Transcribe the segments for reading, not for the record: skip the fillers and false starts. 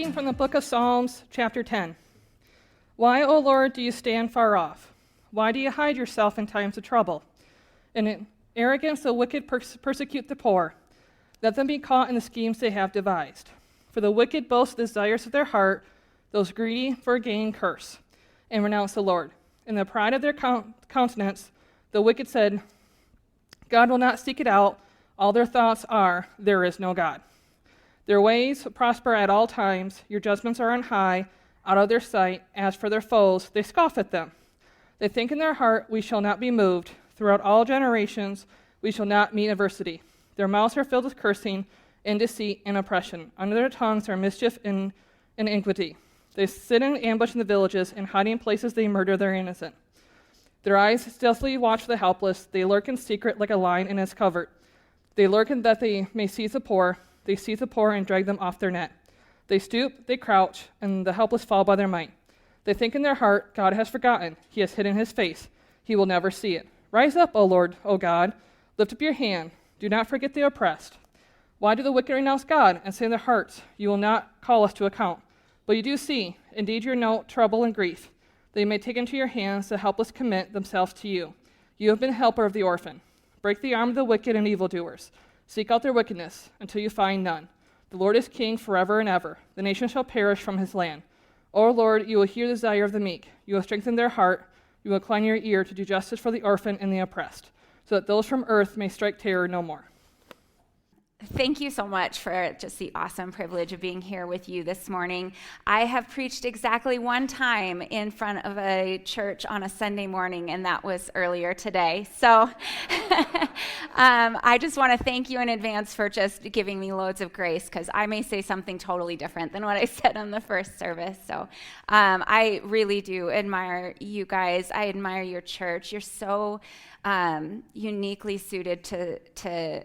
reading from the book of Psalms, chapter 10. Why, O Lord, do you stand far off? Why do you hide yourself in times of trouble? In arrogance, the wicked persecute the poor. Let them be caught in the schemes they have devised. For the wicked boast the desires of their heart, those greedy for gain curse, and renounce the Lord. In the pride of their countenance, the wicked said, God will not seek it out. All their thoughts are, there is no God. Their ways prosper at all times. Your judgments are on high, out of their sight. As for their foes, they scoff at them. They think in their heart, we shall not be moved. Throughout all generations, we shall not meet adversity. Their mouths are filled with cursing and deceit and oppression. Under their tongues are mischief and iniquity. They sit in ambush in the villages, and hiding places they murder their innocent. Their eyes stealthily watch the helpless. They lurk in secret like a lion in its covert. They lurk in that they may seize the poor. They seize the poor and drag them off their net. They stoop, they crouch, and the helpless fall by their might. They think in their heart, God has forgotten. He has hidden his face. He will never see it. Rise up, O Lord, O God. Lift up your hand. Do not forget the oppressed. Why do the wicked renounce God and say in their hearts, you will not call us to account? But you do see, indeed you know trouble and grief. They may take into your hands the helpless commit themselves to you. You have been helper of the orphan. Break the arm of the wicked and evildoers. Seek out their wickedness until you find none. The Lord is king forever and ever. The nation shall perish from his land. O Lord, you will hear the desire of the meek. You will strengthen their heart. You will incline your ear to do justice for the orphan and the oppressed, so that those from earth may strike terror no more. Thank you so much for just the awesome privilege of being here with you this morning. I have preached exactly one time in front of a church on a Sunday morning, and that was earlier today. So I just want to thank you in advance for just giving me loads of grace, because I may say something totally different than what I said on the first service. So I really do admire you guys. I admire your church. You're so uniquely suited to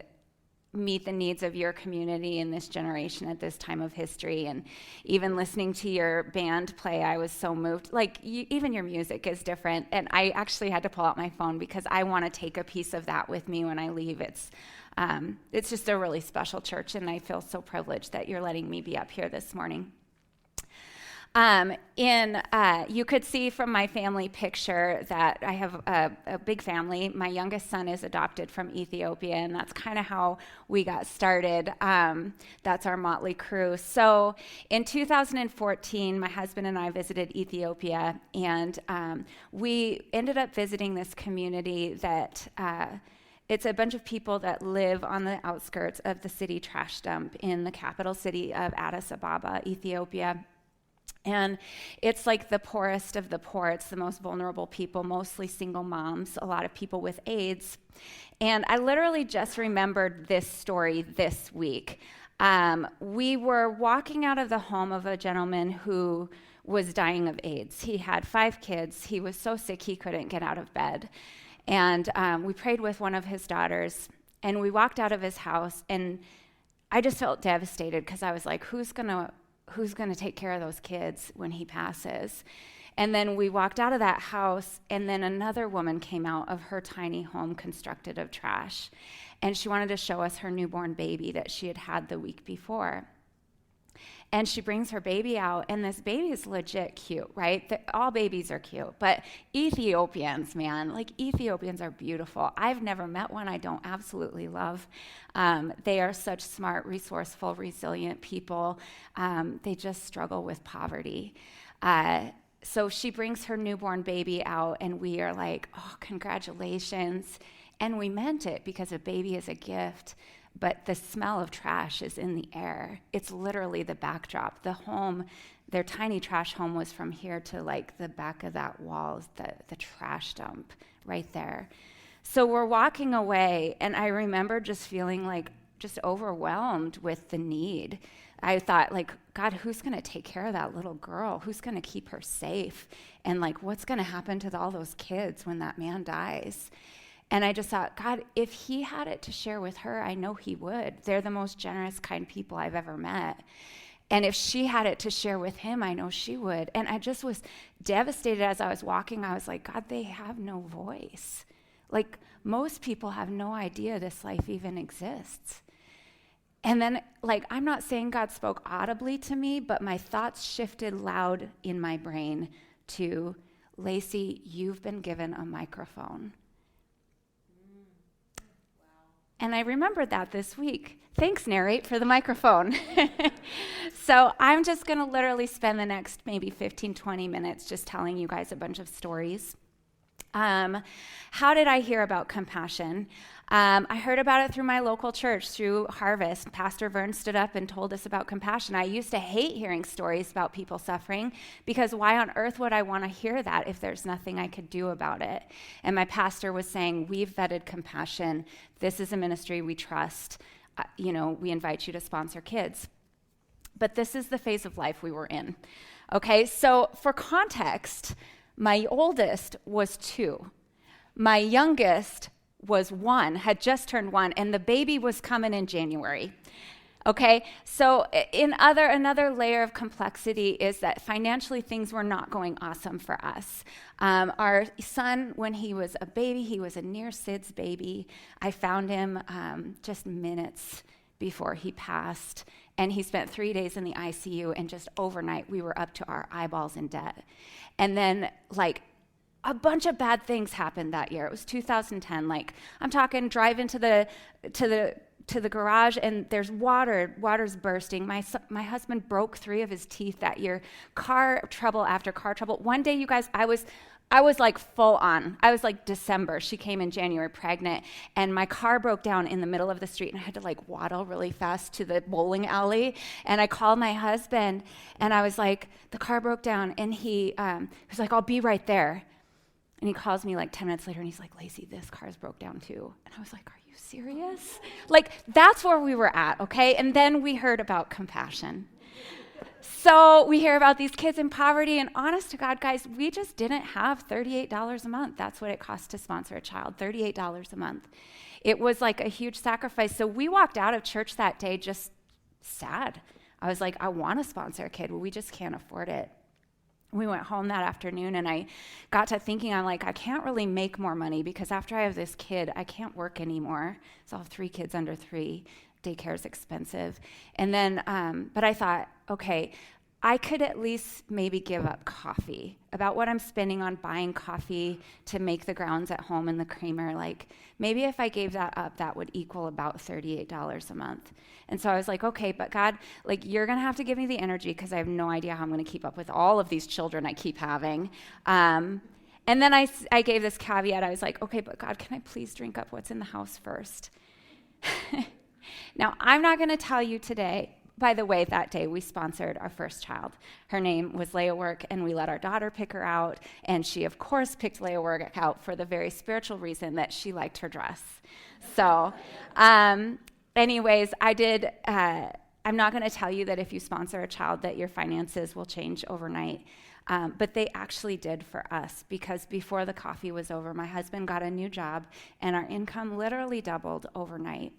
meet the needs of your community in this generation at this time of history. And even listening to your band play, I was so moved. Even your music is different. And I actually had to pull out my phone because I want to take a piece of that with me when I leave. It's just a really special church, and I feel so privileged that you're letting me be up here this morning. You could see from my family picture that I have a big family. My youngest son is adopted from Ethiopia, and that's kind of how we got started. That's our motley crew. So in 2014, my husband and I visited Ethiopia, and we ended up visiting this community that it's a bunch of people that live on the outskirts of the city trash dump in the capital city of Addis Ababa, Ethiopia. And it's like the poorest of the poor. It's the most vulnerable people, mostly single moms, a lot of people with AIDS. And I literally just remembered this story this week. We were walking out of the home of a gentleman who was dying of AIDS. He had 5 kids. He was so sick he couldn't get out of bed. And we prayed with one of his daughters, and we walked out of his house, and I just felt devastated because I was like, who's going to take care of those kids when he passes? And then we walked out of that house, and then another woman came out of her tiny home constructed of trash, and she wanted to show us her newborn baby that she had had the week before. And she brings her baby out, and this baby is legit cute, right? All babies are cute, but Ethiopians, man, Ethiopians are beautiful. I've never met one I don't absolutely love. They are such smart, resourceful, resilient people. They just struggle with poverty. So she brings her newborn baby out, and we are like, oh, congratulations. And we meant it because a baby is a gift. But the smell of trash is in the air. It's literally the backdrop. The home, their tiny trash home was from here to the back of that wall, the trash dump right there. So we're walking away, and I remember just feeling just overwhelmed with the need. I thought, God, who's going to take care of that little girl? Who's going to keep her safe? And what's going to happen to all those kids when that man dies? And I just thought, God, if he had it to share with her, I know he would. They're the most generous, kind people I've ever met. And if she had it to share with him, I know she would. And I just was devastated as I was walking. I was like, God, they have no voice. Most people have no idea this life even exists. And then, like, I'm not saying God spoke audibly to me, but my thoughts shifted loud in my brain to, Lacey, you've been given a microphone. And I remembered that this week. Thanks, Narrate, for the microphone. So I'm just going to literally spend the next maybe 15, 20 minutes just telling you guys a bunch of stories. How did I hear about compassion? I heard about it through my local church, through Harvest. Pastor Vern stood up and told us about compassion. I used to hate hearing stories about people suffering because why on earth would I want to hear that if there's nothing I could do about it? And my pastor was saying, we've vetted compassion. This is a ministry we trust. We invite you to sponsor kids. But this is the phase of life we were in. Okay, so for context, my oldest was 2. My youngest was 1, had just turned 1, and the baby was coming in January. Okay, so another layer of complexity is that financially things were not going awesome for us. Our son, when he was a baby, he was a near SIDS baby. I found him just minutes before he passed, and he spent 3 days in the ICU, and just overnight we were up to our eyeballs in debt. And then, like, a bunch of bad things happened that year. It was 2010. Like, I'm talking drive into the garage and there's water's bursting. My husband broke 3 of his teeth that year. Car trouble after car trouble. One day, you guys, I was like full on. I was like December. She came in January pregnant, and my car broke down in the middle of the street, and I had to like waddle really fast to the bowling alley. And I called my husband, and I was like, the car broke down, and he was like, I'll be right there. And he calls me like 10 minutes later, and he's like, Lacey, this car's broke down too. And I was like, are you serious? Like, that's where we were at, okay? And then we heard about compassion. So we hear about these kids in poverty, and honest to God, guys, we just didn't have $38 a month. That's what it costs to sponsor a child, $38 a month. It was like a huge sacrifice. So we walked out of church that day just sad. I was like, I want to sponsor a kid, but we just can't afford it. We went home that afternoon, and I got to thinking, I'm like, I can't really make more money because after I have this kid, I can't work anymore. So I'll have 3 kids under 3. Daycare is expensive. And then, but I thought, okay, I could at least maybe give up coffee. About what I'm spending on buying coffee to make the grounds at home in the creamer, like maybe if I gave that up, that would equal about $38 a month. And so I was like, okay, but God, like you're going to have to give me the energy because I have no idea how I'm going to keep up with all of these children I keep having. And then I gave this caveat. I was like, okay, but God, can I please drink up what's in the house first? Now, I'm not going to tell you today. By the way, that day we sponsored our first child. Her name was Leah Work, and we let our daughter pick her out. And she, of course, picked Leah Work out for the very spiritual reason that she liked her dress. So, anyways, I did. I'm not going to tell you that if you sponsor a child that your finances will change overnight. But they actually did for us, because before the coffee was over, my husband got a new job, and our income literally doubled overnight.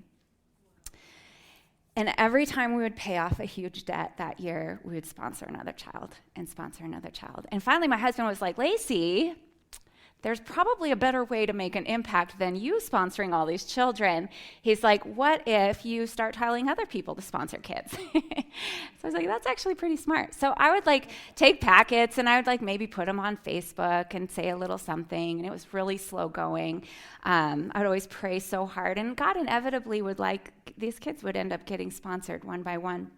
And every time we would pay off a huge debt that year, we would sponsor another child and sponsor another child. And finally, my husband was like, Lacey, there's probably a better way to make an impact than you sponsoring all these children. He's like, what if you start telling other people to sponsor kids? So I was like, that's actually pretty smart. So I would like take packets, and I would like maybe put them on Facebook and say a little something, and it was really slow going. I would always pray so hard, and God inevitably would these kids would end up getting sponsored one by one.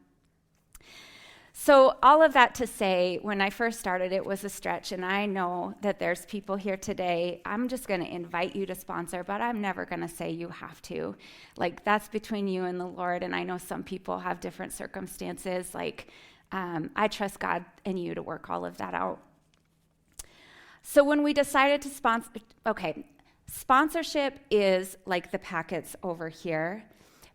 So all of that to say, when I first started, it was a stretch, and I know that there's people here today. I'm just going to invite you to sponsor, but I'm never going to say you have to. Like, that's between you and the Lord, and I know some people have different circumstances. Like, I trust God and you to work all of that out. So when we decided to sponsor, sponsorship is like the packets over here,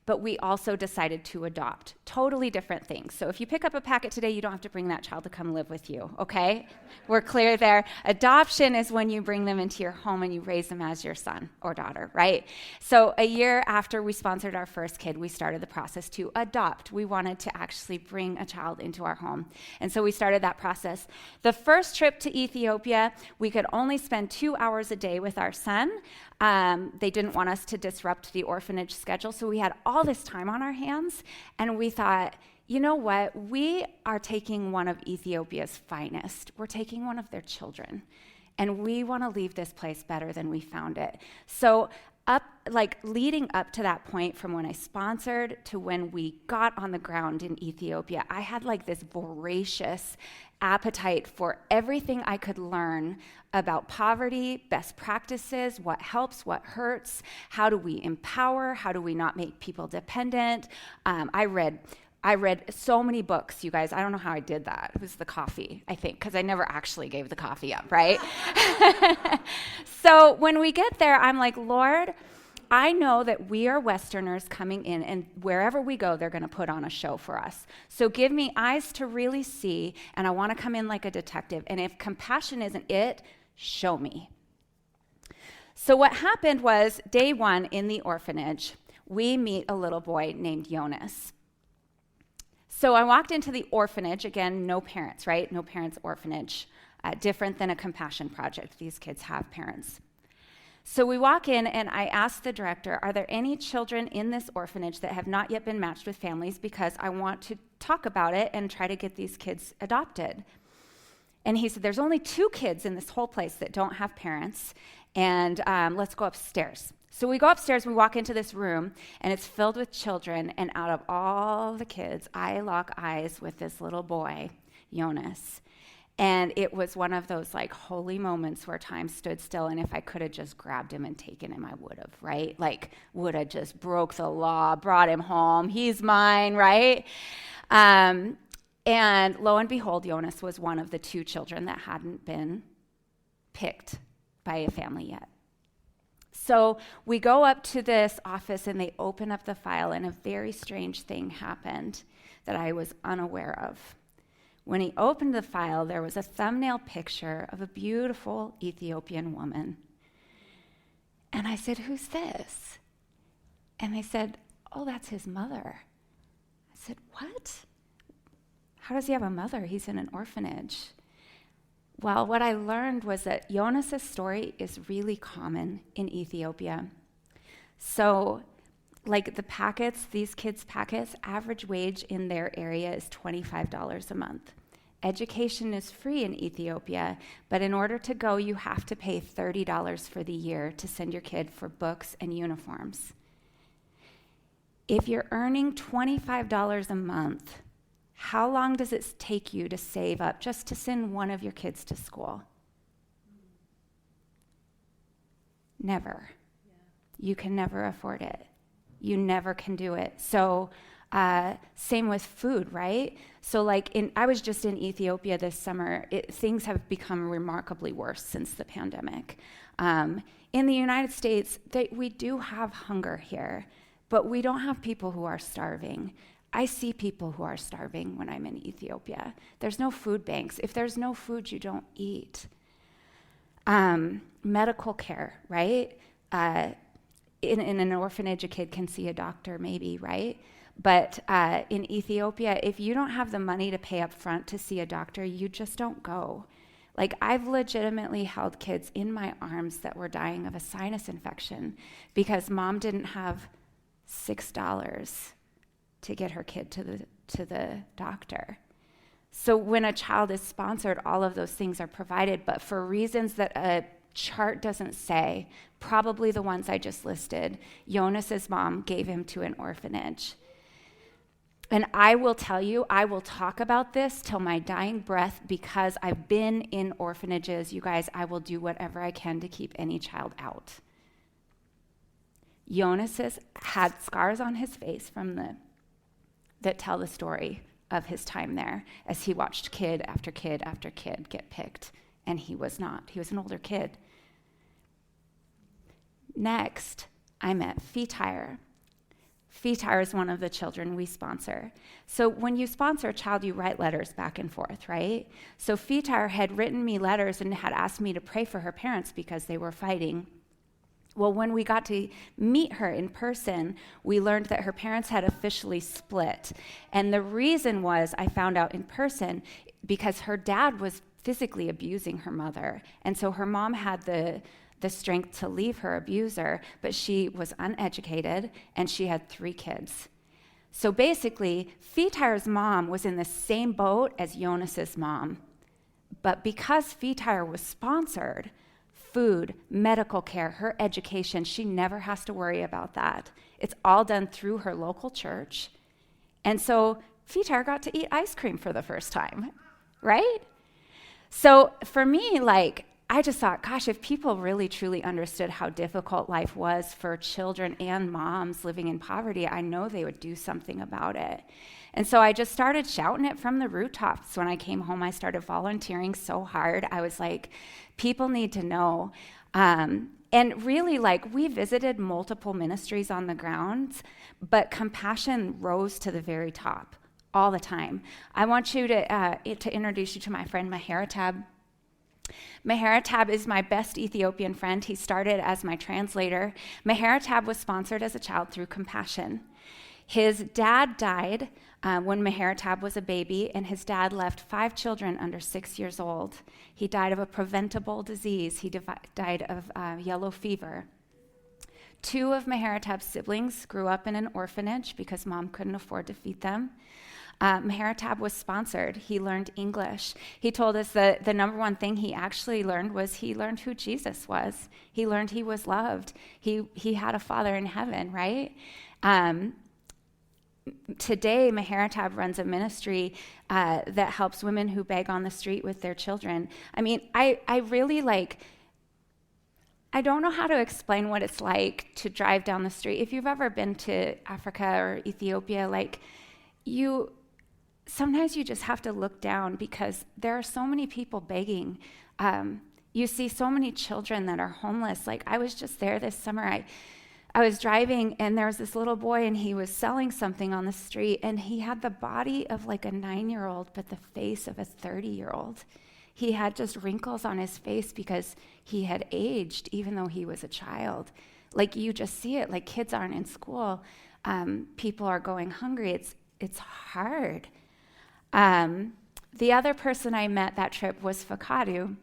but we also decided to adopt. Totally different things. So if you pick up a packet today, you don't have to bring that child to come live with you, okay? We're clear there. Adoption is when you bring them into your home and you raise them as your son or daughter, right? So a year after we sponsored our first kid, we started the process to adopt. We wanted to actually bring a child into our home. And so we started that process. The first trip to Ethiopia, we could only spend 2 hours a day with our son. They didn't want us to disrupt the orphanage schedule, so we had all all this time on our hands, and we thought, you know what? We are taking one of Ethiopia's finest. We're taking one of their children, and we want to leave this place better than we found it. So leading up to that point, from when I sponsored to when we got on the ground in Ethiopia, I had like this voracious appetite for everything I could learn about poverty, best practices, what helps, what hurts, how do we empower, how do we not make people dependent. I read so many books, you guys. I don't know how I did that. It was the coffee, I think, because I never actually gave the coffee up, right? So when we get there, I'm like, Lord, I know that we are Westerners coming in, and wherever we go, they're going to put on a show for us. So give me eyes to really see, and I want to come in like a detective. And if compassion isn't it, show me. So what happened was, day one in the orphanage, we meet a little boy named Jonas. So I walked into the orphanage, again, no parents, right? No parents orphanage, different than a compassion project. These kids have parents. So we walk in, and I asked the director, are there any children in this orphanage that have not yet been matched with families, because I want to talk about it and try to get these kids adopted. And he said, there's only 2 kids in this whole place that don't have parents, and let's go upstairs. So we go upstairs, we walk into this room, and it's filled with children, and out of all the kids, I lock eyes with this little boy, Jonas. And it was one of those like holy moments where time stood still, and if I could have just grabbed him and taken him, I would have, right? Like, would have just broke the law, brought him home, he's mine, right? And lo and behold, Jonas was one of the 2 children that hadn't been picked by a family yet. So we go up to this office, and they open up the file, and a very strange thing happened that I was unaware of. When he opened the file, there was a thumbnail picture of a beautiful Ethiopian woman. And I said, who's this? And they said, oh, that's his mother. I said, what? How does he have a mother? He's in an orphanage. Well, what I learned was that Jonas's story is really common in Ethiopia. So, like the packets, these kids' packets, average wage in their area is $25 a month. Education is free in Ethiopia, but in order to go, you have to pay $30 for the year to send your kid for books and uniforms. If you're earning $25 a month, how long does it take you to save up just to send one of your kids to school? Never. You can never afford it. You never can do it. So same with food, right? So I was just in Ethiopia this summer. Things have become remarkably worse since the pandemic. In the United States, we do have hunger here, but we don't have people who are starving. I see people who are starving when I'm in Ethiopia. There's no food banks. If there's no food, you don't eat. Medical care, right? In an orphanage, a kid can see a doctor maybe, right? But in Ethiopia, if you don't have the money to pay up front to see a doctor, you just don't go. Like, I've legitimately held kids in my arms that were dying of a sinus infection because mom didn't have $6 to get her kid to the doctor. So when a child is sponsored, all of those things are provided, but for reasons that a chart doesn't say, probably the ones I just listed, Jonas's mom gave him to an orphanage. And I will tell you, I will talk about this till my dying breath because I've been in orphanages. You guys, I will do whatever I can to keep any child out. Jonas had scars on his face that tell the story of his time there as he watched kid after kid after kid get picked, and he was not. He was an older kid. Next, I met Fetire. Fetire is one of the children we sponsor. So when you sponsor a child, you write letters back and forth, right? So Fetire had written me letters and had asked me to pray for her parents because they were fighting. Well, when we got to meet her in person, we learned that her parents had officially split. And the reason was, I found out in person, because her dad was physically abusing her mother. And so her mom had the the strength to leave her abuser, but she was uneducated and she had 3 kids. So basically, Fetar's mom was in the same boat as Jonas's mom. But because Fetar was sponsored, food, medical care, her education, she never has to worry about that. It's all done through her local church. And so Fetar got to eat ice cream for the first time, right? So for me, I just thought, gosh, if people really truly understood how difficult life was for children and moms living in poverty, I know they would do something about it. And so I just started shouting it from the rooftops. When I came home, I started volunteering so hard. I was like, people need to know. And really, we visited multiple ministries on the grounds, but compassion rose to the very top all the time. I want you to introduce you to my friend Maharatab. Maharatab is my best Ethiopian friend. He started as my translator. Maharatab was sponsored as a child through compassion. His dad died when Maharatab was a baby, and his dad left 5 children under 6 years old. He died of a preventable disease. He died of yellow fever. 2 of Maharatab's siblings grew up in an orphanage because mom couldn't afford to feed them. Maharatab was sponsored. He learned English. He told us that the number one thing he actually learned was he learned who Jesus was. He learned he was loved. He had a father in heaven, right? Today, Maharatab runs a ministry that helps women who beg on the street with their children. I mean, I really I don't know how to explain what it's like to drive down the street. If you've ever been to Africa or Ethiopia, sometimes you just have to look down because there are so many people begging. You see so many children that are homeless. I was just there this summer. I was driving, and there was this little boy, and he was selling something on the street, and he had the body of a 9-year-old, but the face of a 30-year-old. He had just wrinkles on his face because he had aged, even though he was a child. You just see it. Kids aren't in school. People are going hungry. It's hard. The other person I met that trip was Fakadu.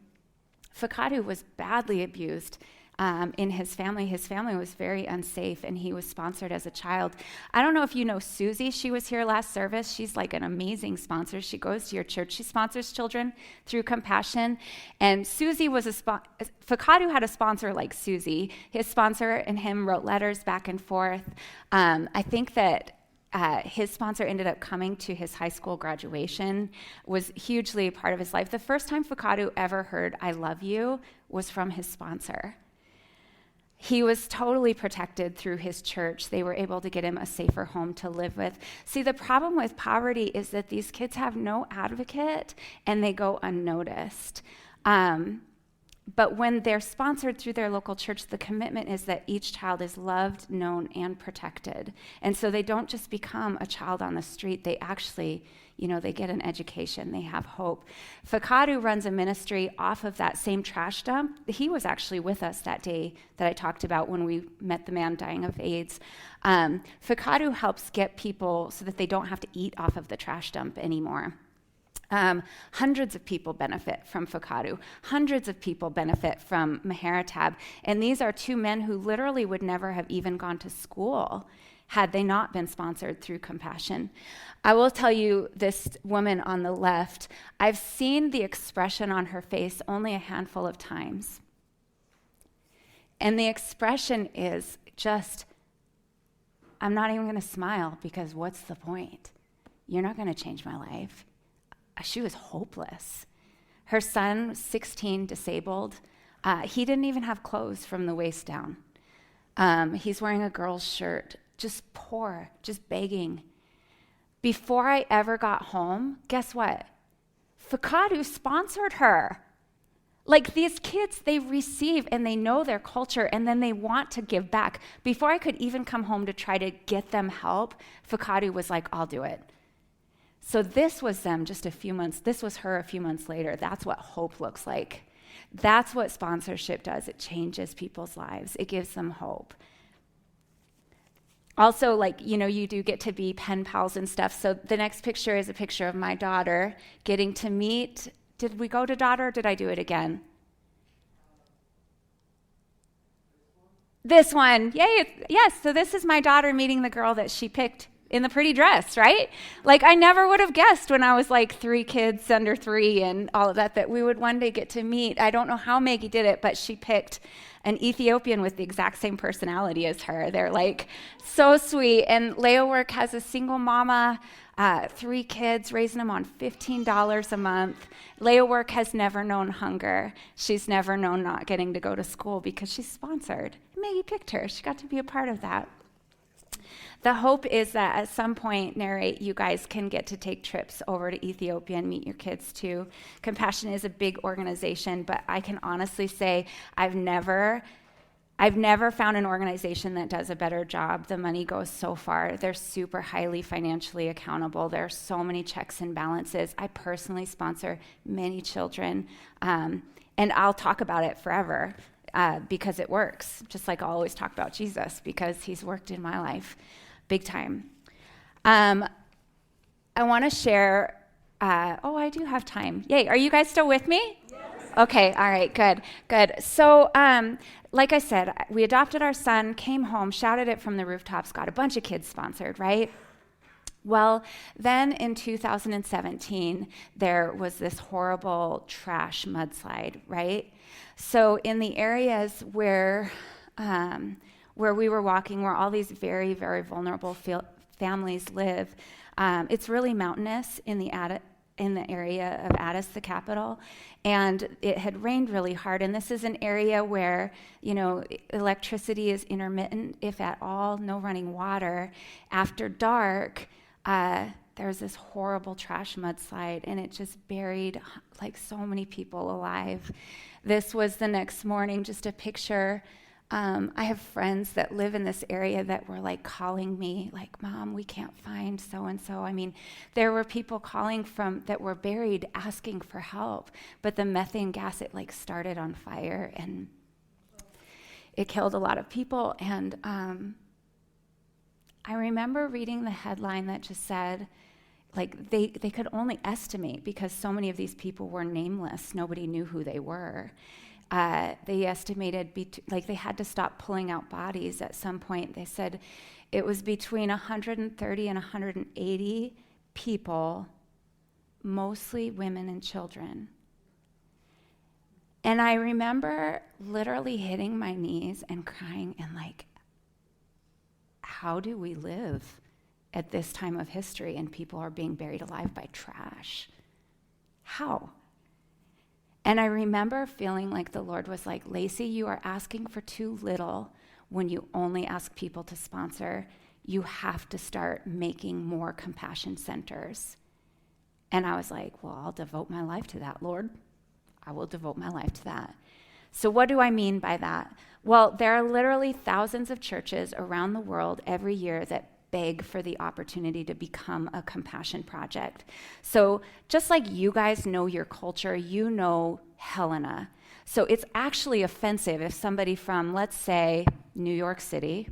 Fakadu was badly abused in his family. His family was very unsafe, and he was sponsored as a child. I don't know if you know Susie. She was here last service. She's an amazing sponsor. She goes to your church. She sponsors children through compassion. And Susie was Fakadu had a sponsor like Susie. His sponsor and him wrote letters back and forth. I think that his sponsor ended up coming to his high school graduation, was hugely a part of his life. The first time Fakadu ever heard "I love you" was from his sponsor. He was totally protected through his church. They were able to get him a safer home to live with. See, the problem with poverty is that these kids have no advocate and they go unnoticed. But when they're sponsored through their local church, the commitment is that each child is loved, known, and protected. And so they don't just become a child on the street. They actually, they get an education. They have hope. Fakadu runs a ministry off of that same trash dump. He was actually with us that day that I talked about when we met the man dying of AIDS. Fakadu helps get people so that they don't have to eat off of the trash dump anymore. Hundreds of people benefit from Fakadu. Hundreds of people benefit from Maharatab. And these are 2 men who literally would never have even gone to school had they not been sponsored through compassion. I will tell you, this woman on the left, I've seen the expression on her face only a handful of times. And the expression is just, I'm not even going to smile because what's the point? You're not going to change my life. She was hopeless. Her son, 16, disabled. He didn't even have clothes from the waist down. He's wearing a girl's shirt, just poor, just begging. Before I ever got home, guess what? Fakadu sponsored her. These kids, they receive and they know their culture and then they want to give back. Before I could even come home to try to get them help, Fakadu was like, I'll do it. So this was them this was her a few months later. That's what hope looks like. That's what sponsorship does. It changes people's lives. It gives them hope. Also, you do get to be pen pals and stuff. So the next picture is a picture of my daughter getting to meet, did we go to daughter or did I do it again? This one, yay, yes. So this is my daughter meeting the girl that she picked in the pretty dress, right? Like, I never would have guessed when I was like 3 kids under 3 and all of that, that we would one day get to meet. I don't know how Maggie did it, but she picked an Ethiopian with the exact same personality as her. They're like so sweet. And Leo Work has a single mama, 3 kids, raising them on $15 a month. Leo Work has never known hunger. She's never known not getting to go to school because she's sponsored. Maggie picked her. She got to be a part of that. The hope is that at some point, Narrate, you guys can get to take trips over to Ethiopia and meet your kids too. Compassion is a big organization, but I can honestly say I've never found an organization that does a better job. The money goes so far. They're super highly financially accountable. There are so many checks and balances. I personally sponsor many children, and I'll talk about it forever because it works, just like I'll always talk about Jesus because he's worked in my life big time. I want to share, I do have time. Yay, are you guys still with me? Yes. Okay, all right, good. So, like I said, we adopted our son, came home, shouted it from the rooftops, got a bunch of kids sponsored, right? Well, then in 2017, there was this horrible trash mudslide, right? So in the areas where we were walking, where all these very, very vulnerable families live, it's really mountainous in the area of Addis, the capital, and it had rained really hard. And this is an area where, electricity is intermittent, if at all, no running water. After dark, there's this horrible trash mudslide, and it just buried like so many people alive. This was the next morning, just a picture. I have friends that live in this area that were like calling me, like, Mom, we can't find so-and-so. I mean, there were people calling that were buried asking for help, but the methane gas, it like started on fire and it killed a lot of people. And I remember reading the headline that just said, like, they could only estimate because so many of these people were nameless. Nobody knew who they were. They estimated, they had to stop pulling out bodies at some point. They said it was between 130 and 180 people, mostly women and children. And I remember literally hitting my knees and crying and like, how do we live at this time of history and people are being buried alive by trash? How? And I remember feeling like the Lord was like, Lacey, you are asking for too little when you only ask people to sponsor. You have to start making more compassion centers. And I was like, well, I'll devote my life to that, Lord. I will devote my life to that. So what do I mean by that? Well, there are literally thousands of churches around the world every year that beg for the opportunity to become a compassion project. So just like you guys know your culture, you know Helena. So it's actually offensive if somebody from, let's say, New York City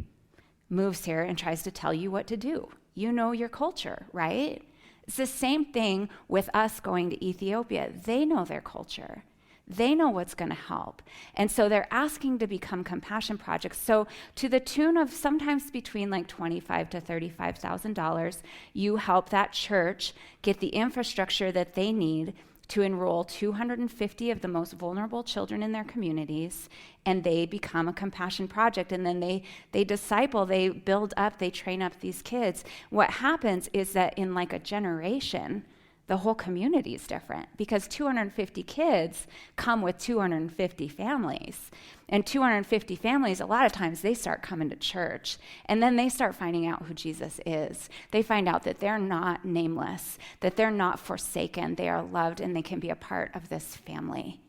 moves here and tries to tell you what to do. You know your culture, right? It's the same thing with us going to Ethiopia. They know their culture. They know what's going to help. And so they're asking to become compassion projects. So to the tune of sometimes between like $25,000 to $35,000, you help that church get the infrastructure that they need to enroll 250 of the most vulnerable children in their communities, and they become a compassion project. And then they disciple, they build up, they train up these kids. What happens is that in like a generation, the whole community is different because 250 kids come with 250 families. And 250 families, a lot of times they start coming to church and then they start finding out who Jesus is. They find out that they're not nameless, that they're not forsaken, they are loved, and they can be a part of this family.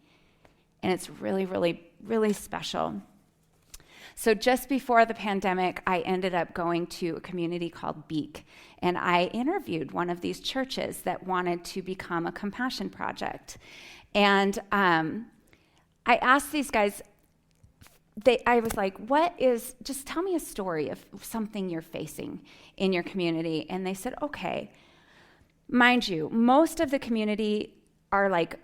And it's really, really, really special. So just before the pandemic, I ended up going to a community called Beak, and I interviewed one of these churches that wanted to become a compassion project. And I asked these guys, I was like, just tell me a story of something you're facing in your community. And they said, okay, mind you, most of the community are like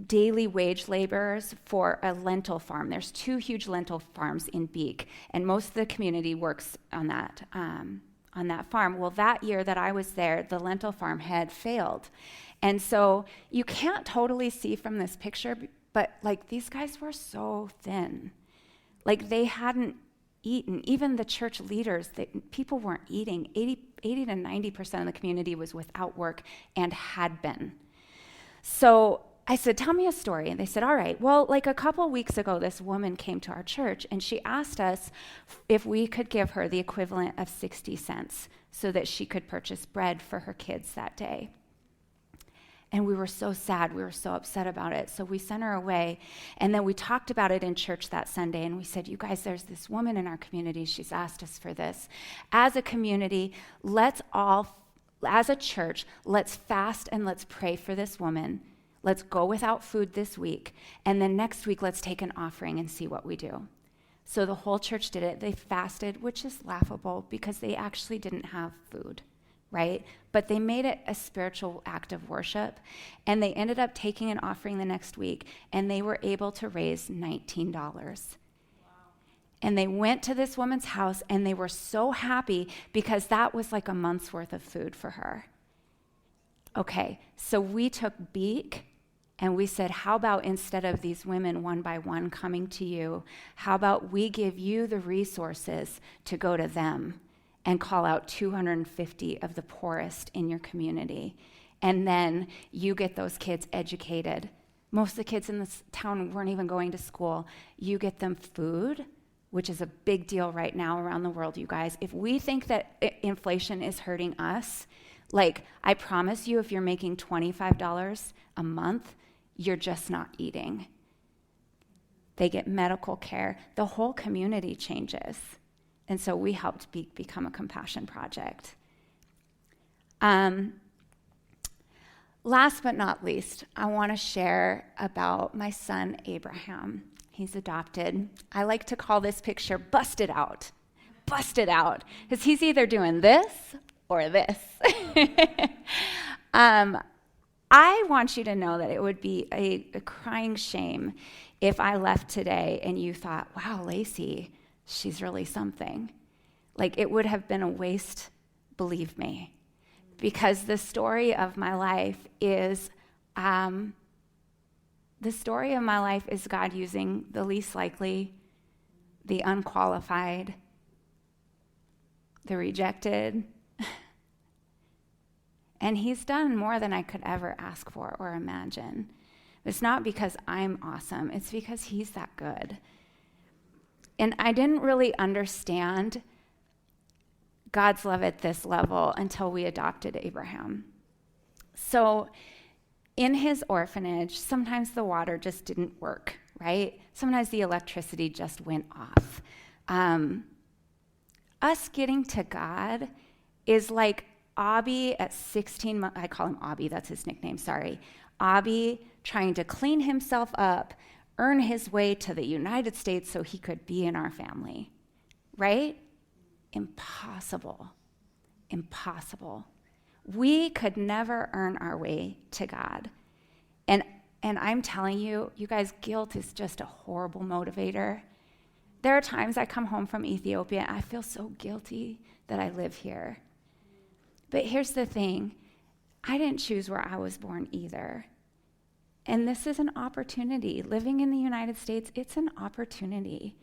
daily wage laborers for a lentil farm. There's 2 huge lentil farms in Beek, and most of the community works on that farm. Well, that year that I was there, the lentil farm had failed. And so you can't totally see from this picture, but like these guys were so thin. Like they hadn't eaten. Even the church leaders, people weren't eating. 80 to 90% of the community was without work and had been. So I said, tell me a story. And they said, all right, well, like a couple weeks ago, this woman came to our church and she asked us if we could give her the equivalent of 60 cents so that she could purchase bread for her kids that day. And we were so sad. We were so upset about it. So we sent her away. And then we talked about it in church that Sunday. And we said, you guys, there's this woman in our community. She's asked us for this. As a community, as a church, let's fast and let's pray for this woman. Let's go without food this week. And then next week, let's take an offering and see what we do. So the whole church did it. They fasted, which is laughable because they actually didn't have food, right? But they made it a spiritual act of worship. And they ended up taking an offering the next week. And they were able to raise $19. Wow. And they went to this woman's house and they were so happy because that was like a month's worth of food for her. Okay, so we took Beek and we said, how about instead of these women one by one coming to you, how about we give you the resources to go to them and call out 250 of the poorest in your community. And then you get those kids educated. Most of the kids in this town weren't even going to school. You get them food, which is a big deal right now around the world, you guys. If we think that inflation is hurting us, like, I promise you, if you're making $25 a month, you're just not eating. They get medical care. The whole community changes. And so we helped become a compassion project. Last but not least, I want to share about my son, Abraham. He's adopted. I like to call this picture busted out. Busted out. Because he's either doing this or this. I want you to know that it would be a crying shame if I left today and you thought, wow, Lacey, she's really something. Like, it would have been a waste, believe me. Because the story of my life is God using the least likely, the unqualified, the rejected. And he's done more than I could ever ask for or imagine. It's not because I'm awesome. It's because he's that good. And I didn't really understand God's love at this level until we adopted Abraham. So in his orphanage, sometimes the water just didn't work, right? Sometimes the electricity just went off. Us getting to God is like Abby at 16 months, I call him Abby, that's his nickname, sorry. Abby trying to clean himself up, earn his way to the United States so he could be in our family, right? Impossible. Impossible. We could never earn our way to God. And I'm telling you, you guys, guilt is just a horrible motivator. There are times I come home from Ethiopia, I feel so guilty that I live here. But here's the thing, I didn't choose where I was born either. And this is an opportunity. Living in the United States, it's an opportunity.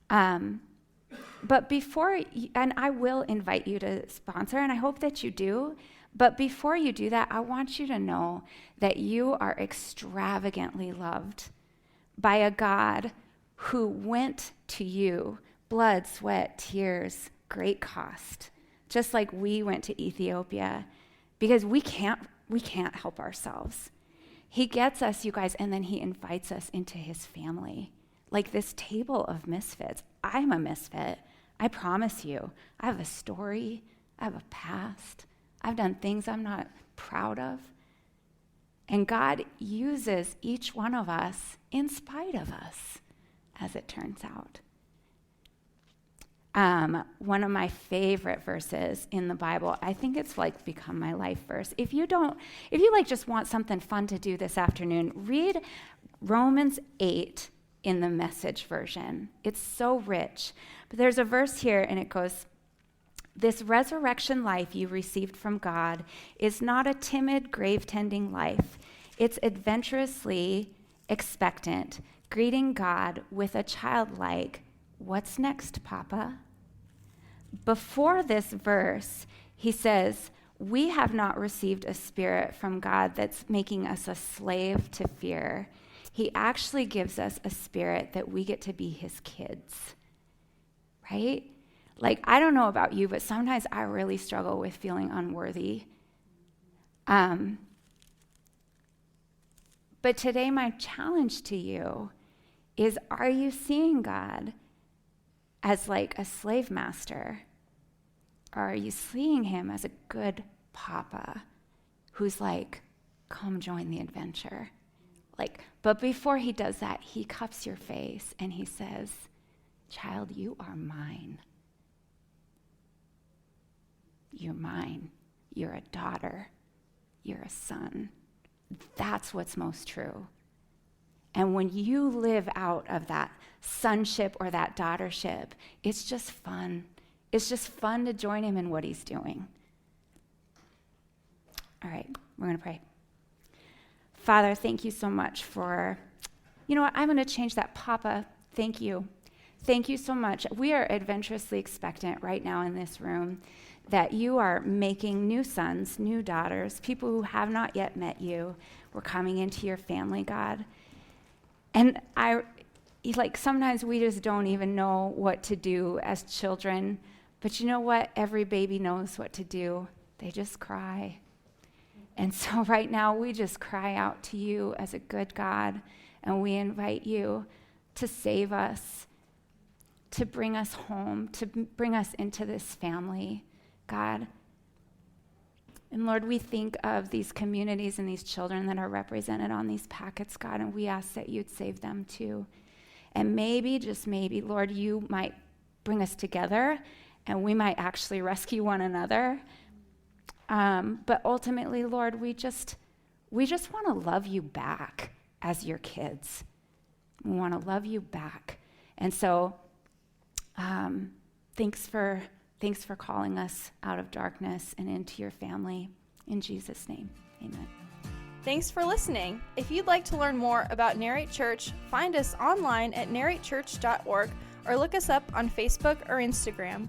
But before, and I will invite you to sponsor, and I hope that you do, but before you do that, I want you to know that you are extravagantly loved by a God who went to you, blood, sweat, tears, great cost, just like we went to Ethiopia, because we can't help ourselves. He gets us, you guys, and then he invites us into his family. Like this table of misfits. I'm a misfit. I promise you. I have a story. I have a past. I've done things I'm not proud of. And God uses each one of us in spite of us, as it turns out. One of my favorite verses in the Bible, I think it's like become my life verse. If you like just want something fun to do this afternoon, read Romans 8 in the Message version. It's so rich. But there's a verse here and it goes, "This resurrection life you received from God is not a timid grave-tending life. It's adventurously expectant, greeting God with a childlike, 'What's next, Papa?'" Before this verse, he says, "We have not received a spirit from God that's making us a slave to fear. He actually gives us a spirit that we get to be his kids." Right? Like, I don't know about you, but sometimes I really struggle with feeling unworthy. But today, my challenge to you is, are you seeing God as like a slave master? Or are you seeing him as a good papa who's like, come join the adventure? Like, but before he does that, he cups your face and he says, "Child, you are mine. You're mine. You're a daughter. You're a son." That's what's most true. And when you live out of that sonship or that daughtership, it's just fun. It's just fun to join him in what he's doing. All right, we're going to pray. Father, thank you so much for, you know what, I'm going to change that. Papa, thank you. Thank you so much. We are adventurously expectant right now in this room that you are making new sons, new daughters, people who have not yet met you. We're coming into your family, God. And sometimes we just don't even know what to do as children. But you know what? Every baby knows what to do. They just cry. And so right now we just cry out to you as a good God, and we invite you to save us, to bring us home, to bring us into this family, God. And Lord, we think of these communities and these children that are represented on these packets, God, and we ask that you'd save them too. And maybe, just maybe, Lord, you might bring us together and we might actually rescue one another. But ultimately, Lord, we just want to love you back as your kids. We want to love you back. And so thanks for calling us out of darkness and into your family. In Jesus' name, amen. Thanks for listening. If you'd like to learn more about Narrate Church, find us online at narratechurch.org or look us up on Facebook or Instagram.